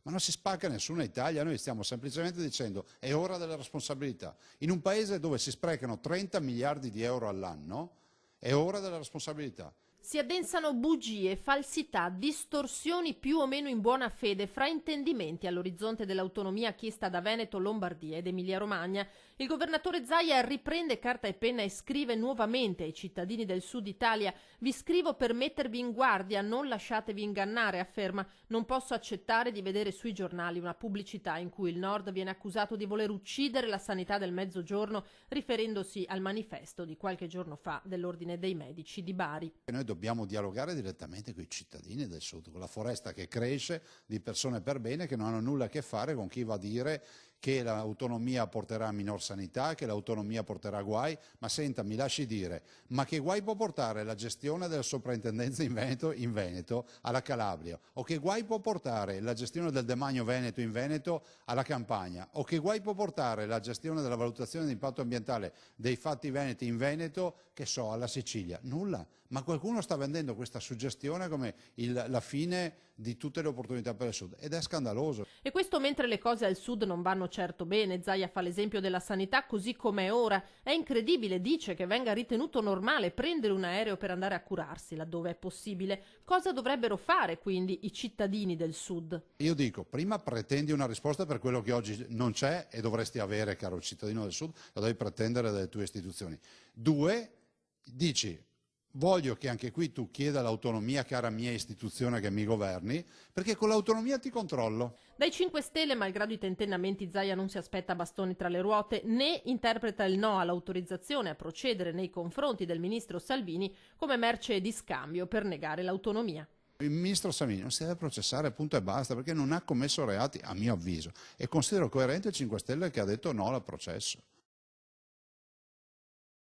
Ma non si spacca nessuna Italia, noi stiamo semplicemente dicendo è ora della responsabilità. In un paese dove si sprecano 30 miliardi di euro all'anno, è ora della responsabilità. Si addensano bugie, falsità, distorsioni più o meno in buona fede, fraintendimenti all'orizzonte dell'autonomia chiesta da Veneto, Lombardia ed Emilia-Romagna. Il governatore Zaia riprende carta e penna e scrive nuovamente ai cittadini del Sud Italia: vi scrivo per mettervi in guardia, non lasciatevi ingannare, afferma. Non posso accettare di vedere sui giornali una pubblicità in cui il Nord viene accusato di voler uccidere la sanità del Mezzogiorno, riferendosi al manifesto di qualche giorno fa dell'Ordine dei Medici di Bari. Noi dobbiamo dialogare direttamente con i cittadini del Sud, con la foresta che cresce di persone per bene che non hanno nulla a che fare con chi va a dire che l'autonomia porterà a minor sanità, che l'autonomia porterà guai. Ma senta, mi lasci dire, ma che guai può portare la gestione della soprintendenza in Veneto alla Calabria? O che guai può portare la gestione del demanio Veneto in Veneto alla Campania? O che guai può portare la gestione della valutazione di impatto ambientale dei fatti veneti in Veneto, che so, alla Sicilia? Nulla. Ma qualcuno sta vendendo questa suggestione come la fine di tutte le opportunità per il Sud, ed è scandaloso. E questo mentre le cose al Sud non vanno certo bene. Zaia fa l'esempio della sanità così come è ora. È incredibile, dice, che venga ritenuto normale prendere un aereo per andare a curarsi laddove è possibile. Cosa dovrebbero fare quindi i cittadini del Sud? Io dico, prima pretendi una risposta per quello che oggi non c'è e dovresti avere, caro cittadino del Sud, lo devi pretendere dalle tue istituzioni. Due, dici: voglio che anche qui tu chieda l'autonomia, cara mia istituzione che mi governi, perché con l'autonomia ti controllo. Dai 5 Stelle, malgrado i tentennamenti, Zaia non si aspetta bastoni tra le ruote, né interpreta il no all'autorizzazione a procedere nei confronti del ministro Salvini come merce di scambio per negare l'autonomia. Il ministro Salvini non si deve processare, punto e basta, perché non ha commesso reati, a mio avviso, e considero coerente il 5 Stelle che ha detto no al processo.